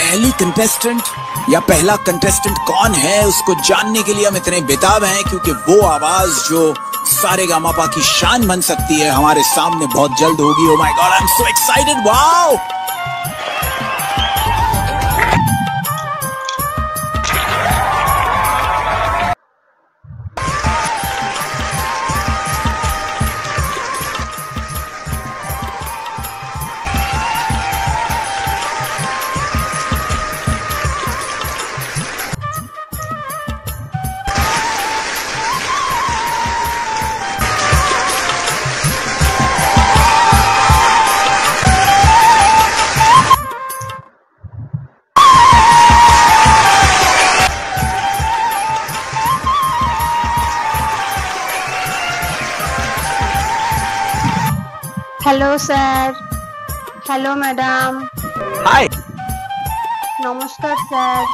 पहली कंटेस्टेंट या पहला कंटेस्टेंट कौन है उसको जानने के लिए हम इतने बेताब हैं, क्योंकि वो आवाज जो सारेगामापा की शान बन सकती है हमारे सामने बहुत जल्द होगी। Oh my God, I am so excited. Wow, hello sir, hello madam. Hi, नमस्कार सर,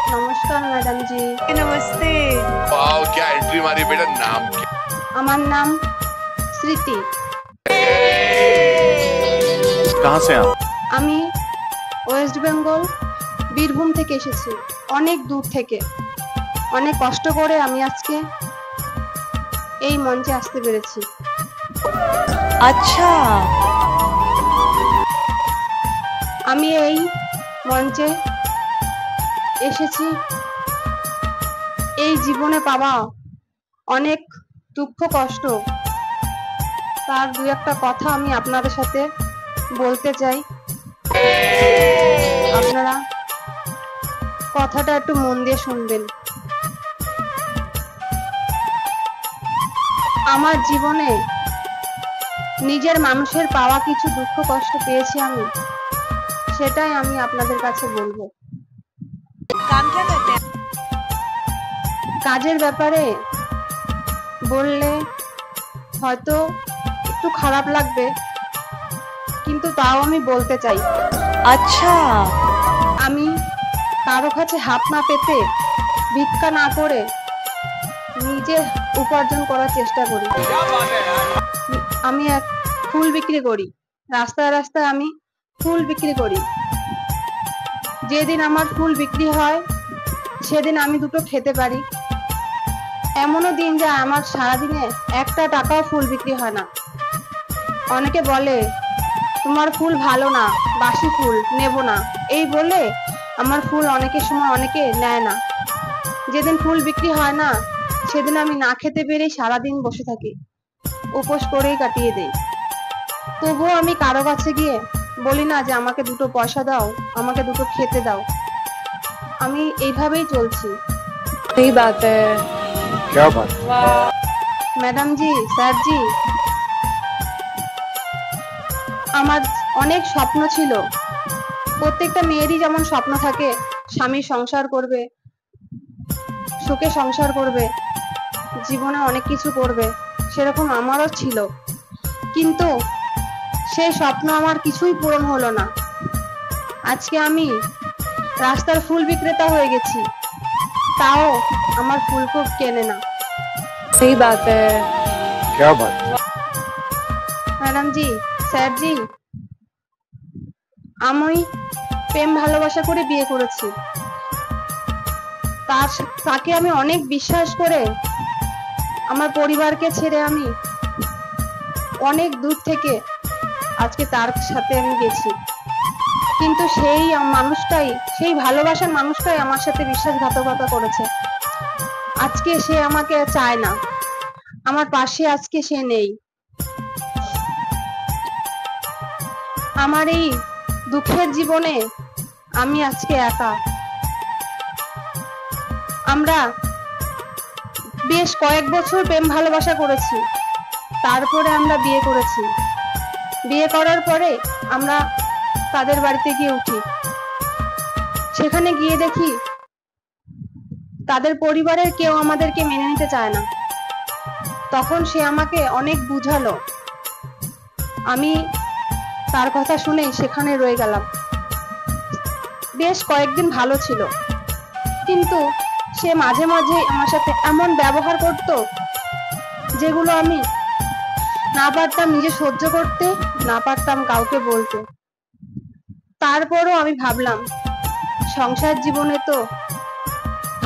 नमस्कार मैडम जी। नमस्ते। वाओ, क्या एंट्री मारी बेटा। नाम क्या? আমার নাম স্মৃতি। कहाँ से आप? আমি ওয়েস্ট বেঙ্গল বীরভূম থেকে এসেছি, অনেক দূর থেকে। অনেক কষ্ট করে আমি আজকে এই মঞ্চে আসতে পেরেছি। अच्छा, আমি এই মঞ্চে এসেছি এই জীবনে পাওয়া অনেক দুঃখ কষ্ট, তার দু একটা কথা আমি আপনাদের সাথে বলতে চাই। আপনারা কথাটা একটু মন দিয়ে শুনবেন। আমার জীবনে নিজের মানুষের পাওয়া কিছু দুঃখ কষ্ট পেয়েছি আমি, সেটাই আমি আপনাদের কাছে বলবো। काम क्या करते हैं? কাজের ব্যাপারে বললে হয়তো একটু খারাপ লাগবে, কিন্তু তাও আমি বলতে চাই। अच्छा, আমি কারো কাছে হাত না পেতে, ভিক্ষা না করে নিজে উপার্জন করার চেষ্টা করি। আমি এক ফুল বিক্রি করি, রাস্তায় রাস্তায় আমি ফুল বিক্রি করি। যেদিন আমার ফুল বিক্রি হয় সেদিন আমি দুটো খেতে পারি। এমনও দিন যায় আমার সারাদিনে একটা টাকাও ফুল বিক্রি হয় না। অনেকে বলে তোমার ফুল ভালো না, বাসি ফুল নেব না, এই বলে আমার ফুল অনেকের সময় অনেকে নেয় না। যেদিন ফুল বিক্রি হয় না সেদিন আমি না খেতে পেরেই সারাদিন বসে থাকি, উপোস করেই কাটিয়ে দেই। তবুও আমি কারো কাছে গিয়ে বলি না যে আমাকে দুটো পয়সা দাও, আমাকে দুটো খেতে দাও। আমি এইভাবেই চলছি। सही बात है। क्या बात? ম্যাডাম জি, স্যার জি, আমার অনেক স্বপ্ন ছিল। প্রত্যেকটা মেয়েরই যেমন স্বপ্ন থাকে স্বামী সংসার করবে, সুখে সংসার করবে, জীবনে অনেক কিছু করবে, সেরকম আমারও ছিল। কিন্তু সেই স্বপ্ন আমার কিছুই পূরণ হলো না। আজকে আমি রাস্তার ফুল বিক্রেতা হয়ে গেছি, তাও আমার ফুল খুব কেনে না। सही बात है। क्या बात? ম্যাডাম জি, স্যার জি, আমি প্রেম ভালোবাসা করে বিয়ে করেছি। তাকে আমি অনেক বিশ্বাস করে আমার পরিবারকে ছেড়ে আমি অনেক দূর থেকে আজকে তার সাথে আমি গেছি। কিন্তু সেই মানুষটাই, সেই ভালোবাসার মানুষটাই আমার সাথে বিশ্বাসঘাতকতা করেছে। আজকে সে আমাকে চায় না, আমার পাশে আজকে সে নেই। আমার এই দুঃখের জীবনে আমি আজকে একা। আমরা বেশ কয়েক বছর প্রেম ভালোবাসা করেছি, তারপরে আমরা বিয়ে করেছি। বিয়ে করার পরে আমরা তাদের বাড়িতে গিয়ে উঠি। সেখানে গিয়ে দেখি তাদের পরিবারের কেউ আমাদেরকে মেনে নিতে চায় না। তখন সে আমাকে অনেক বুঝালো, আমি তার কথা শুনে সেখানে রয়ে গেলাম। বেশ কয়েকদিন ভালো ছিল, কিন্তু সে মাঝে মাঝে আমার সাথে এমন ব্যবহার করত যেগুলো আমি না পারতাম নিজে সহ্য করতে, না পারতাম কাউকে বলতে। তারপরও আমি ভাবলাম সংসার জীবনে তো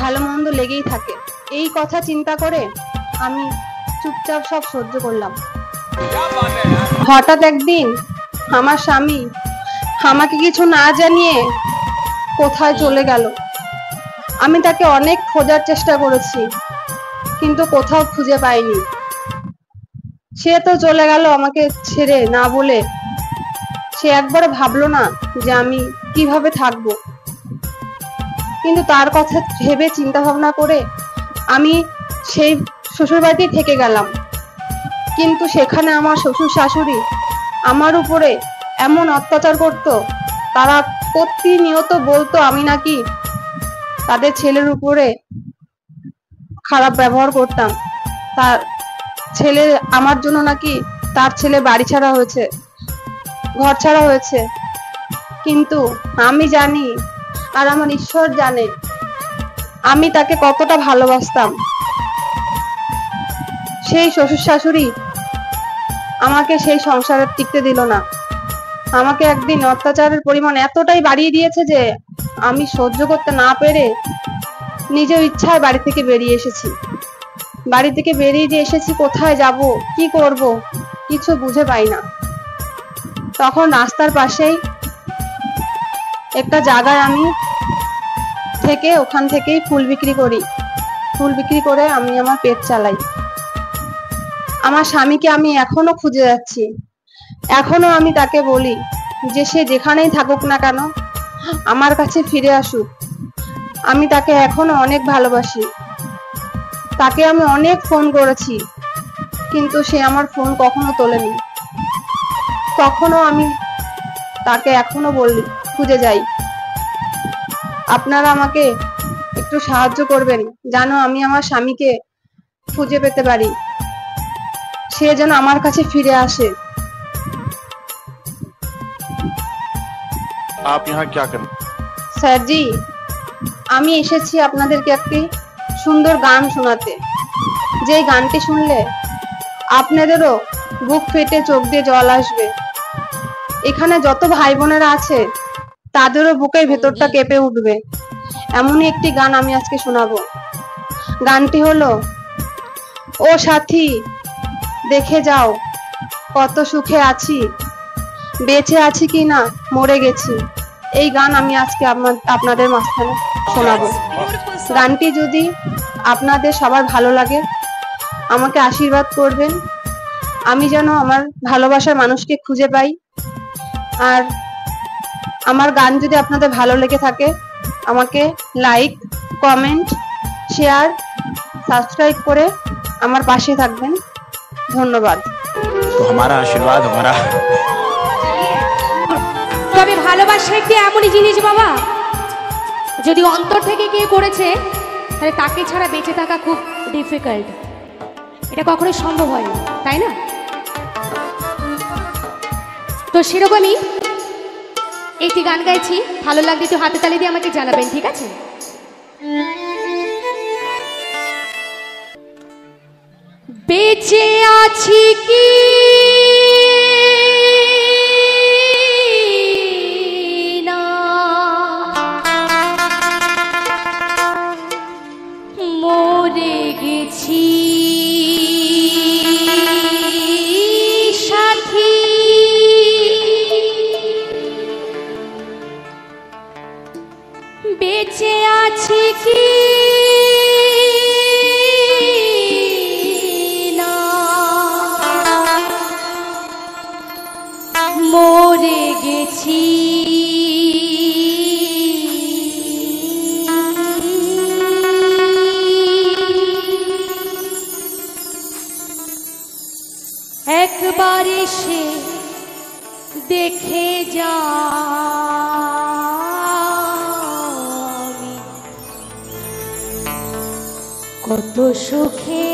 ভালো মন্দ লেগেই থাকে, এই কথা চিন্তা করে আমি চুপচাপ সব সহ্য করলাম। হঠাৎ একদিন আমার স্বামী আমাকে কিছু না জানিয়ে কোথায় চলে গেল। আমি তাকে অনেক খোঁজার চেষ্টা করেছি, কিন্তু কোথাও খুঁজে পাইনি। সে তো চলে গেল আমাকে ছেড়ে, না বলে। সে একবার ভাবলো না যে আমি কিভাবে থাকবো। কিন্তু তার কথা ভেবে চিন্তা ভাবনা করে আমি সেই শ্বশুর বাড়িতে থেকে গেলাম। কিন্তু সেখানে আমার শ্বশুর শাশুড়ি আমার উপরে এমন অত্যাচার করত, তারা প্রতিনিয়ত বলতো আমি নাকি তাদের ছেলের উপরে খারাপ ব্যবহার করতাম। তার ছেলে আমার জন্য নাকি তার ছেলে বাড়ি ছাড়া হয়েছে, ঘর ছাড়া হয়েছে। কিন্তু আমি জানি, আর আমার ঈশ্বর জানে, আমি তাকে কতটা ভালোবাসতাম। সেই শ্বশুর শাশুড়ি আমাকে সেই সংসারে টিকতে দিল না। আমাকে একদিন অত্যাচারের পরিমাণ এতটাই বাড়িয়ে দিয়েছে যে আমি সহ্য করতে না পেরে নিজের ইচ্ছায় বাড়ি থেকে বেরিয়ে এসেছি। বাড়ি থেকে বেরিয়ে যে এসেছি, কোথায় যাব, কি করব, কিছু বুঝে পাই না। তখন রাস্তার পাশেই একটা জায়গায় আমি থেকে ওখান থেকেই ফুল বিক্রি করি। ফুল বিক্রি করে আমি আমার পেট চালাই। আমার স্বামীকে আমি এখনো খুঁজে যাচ্ছি। এখনো আমি তাকে বলি যে সে যেখানেই থাকুক না কেন আমার কাছে ফিরে আসুক। আমি তাকে এখনো অনেক ভালোবাসি। তাকে আমি অনেক ফোন করেছি, কিন্তু সে আমার ফোন কখনো তোলেনি। তখনও আমি তাকে এখনো বলি খুঁজে যাই। আপনারা আমাকে একটু সাহায্য করবেন যেন আমি আমার স্বামীকে খুঁজে পেতে পারি, সে যেন আমার কাছে ফিরে আসে। आप यहाँ क्या करना? স্যারজি, আমি এসেছি আপনাদেরকে একটি সুন্দর গান শোনাতে, যে গানটি শুনলে আপনাদেরও বুক ফেটে চোখ দিয়ে জল আসবে। এখানে যত ভাই বোনেরা আছে তাদেরও বুকের ভেতরটা কেঁপে উঠবে। এমনই একটি গান আমি আজকে শোনাবো। গানটি হলো, ও সাথী দেখে যাও কত সুখে আছি, বেঁচে আছি কি না মরে গেছি। এই গান আমি আজকে আপনাদের মাঝখানে শোনাবো। গানটি যদি আপনাদের সবার ভালো লাগে আমাকে আশীর্বাদ করবেন, আমি যেন আমার ভালোবাসার মানুষকে খুঁজে পাই। আর আমার গান যদি আপনাদের ভালো লেগে থাকে আমাকে লাইক, কমেন্ট, শেয়ার, সাবস্ক্রাইব করে আমার পাশে থাকবেন। ধন্যবাদ। तो हमारा आशीर्वाद हमारा। তবে ভালোবাসা একটি এমনই জিনিস বাবা, যদি অন্তর থেকে কে করেছে তাহলে তাকে ছাড়া বেঁচে থাকা খুব ডিফিকাল্ট। এটা কখনোই সম্ভব হয় না, তাই না? তো সেরকমই একটি গান গাইছি, ভালো লাগলে একটু হাতে তালি দিয়ে আমাকে জানাবেন, ঠিক আছে? বেঁচে আছি কি না মরে গেছি সাথী, বেঁচে আছি কি না মরে গেছি একবার এসে দেখে যা কত সুখে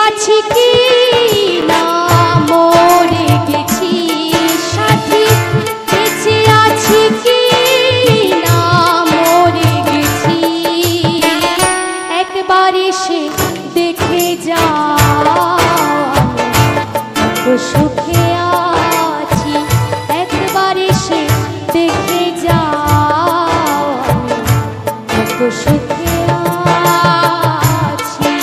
আছি কি না মরে গেছি সাথী, বেঁচে আছি কি না মরে গেছি, একবার এসে দেখে যাও কত সুখে আছি, একবার এসে দেখে যাও কত সুখে আছি।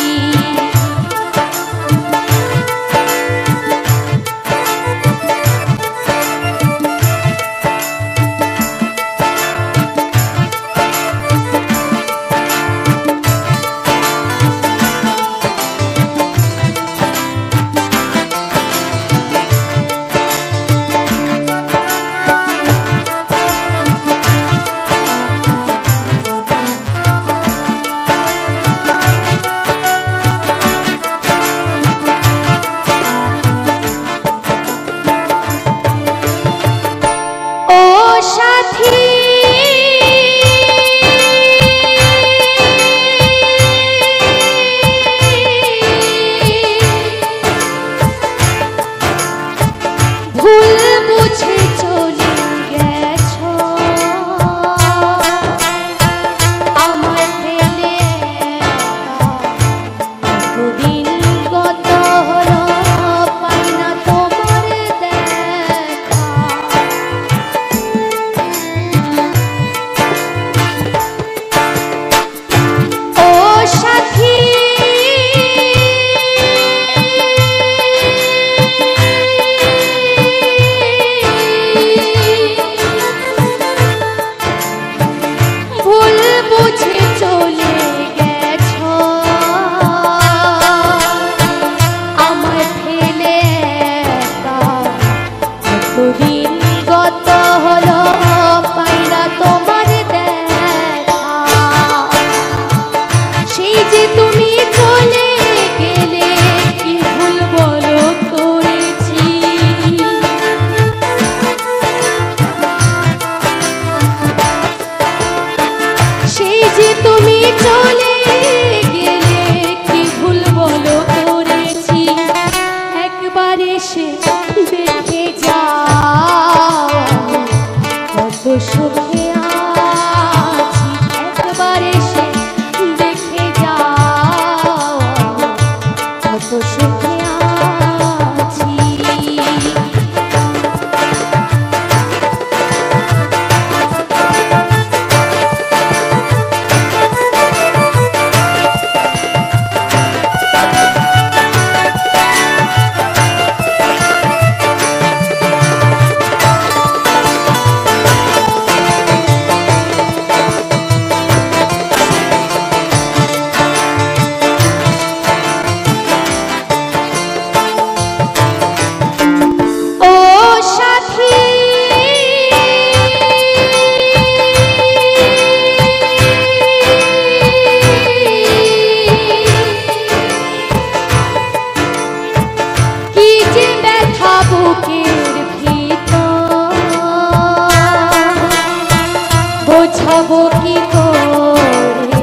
বোঝাবো কি করে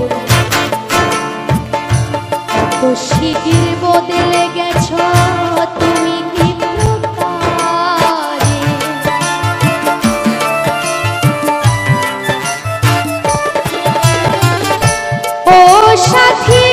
তো শিগগির বদলে গেছো তুমি কি প্রকারে, ও সাথী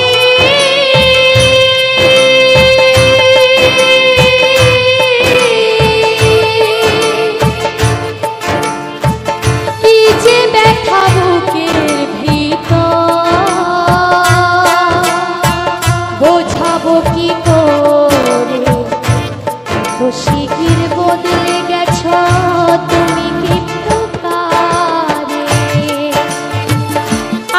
বোঝাবো কি করে তো শিগগির বদলে গেছো তুমি কি প্রকারে,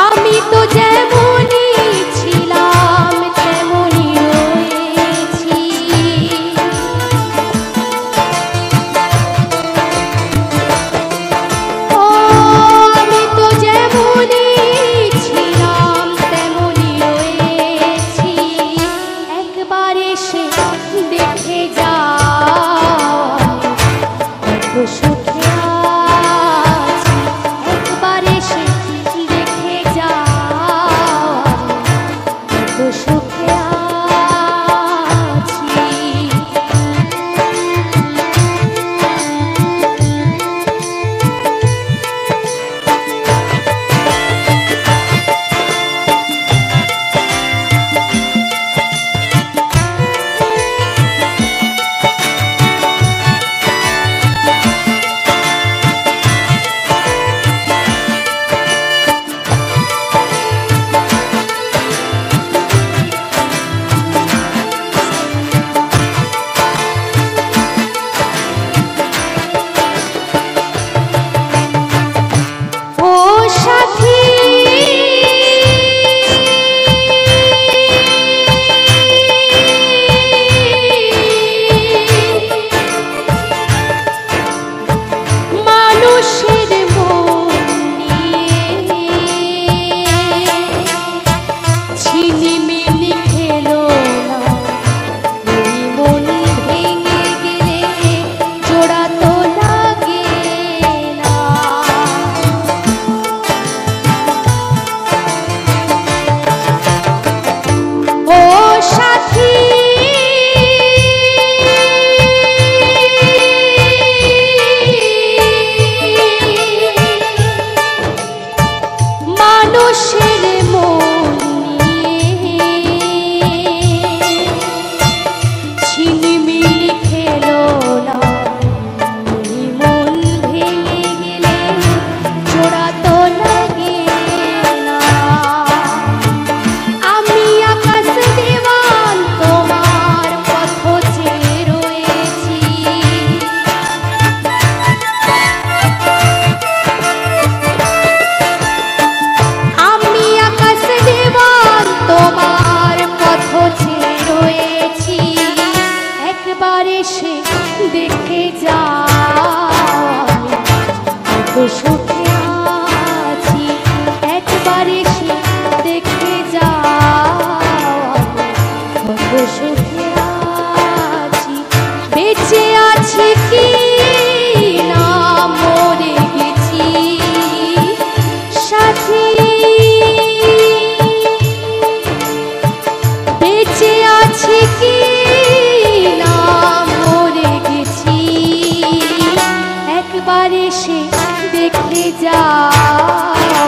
আমি তো যেমনই ছিলাম তেমনই রয়েছি, ও আমি তো যেমনই ছিলাম তেমনই রয়েছি, একবার এসে দেখে যাও কত সুখে আছি, একবার এসে দেখে যাও কত সুখে আছি। ঝিলিমিলি খেলো না এই মন ভেঙে গেলে জোড়া তো লাগে না। ও সাথী মানুষের মন নিয়ে ঝিলিমিলি খেলো না এই মন ভেঙে গেলে জোড়া তো লাগে না। আমি আকাশ দেওয়াল তোমার পথ চেয়ে রয়েছি, আমি আকাশ দেওয়াল তোমার পথ চেয়ে রয়েছি। একবার এসে দেখে যাও আমি কত সুখে আছি, একবার এসে দেখে যাও আমি কত সুখে আছি। বেঁচে আছি কি না মরে গেছি সাথী, বেঁচে আছি কি না মরে গেছি। একবার এসে দেখে যাও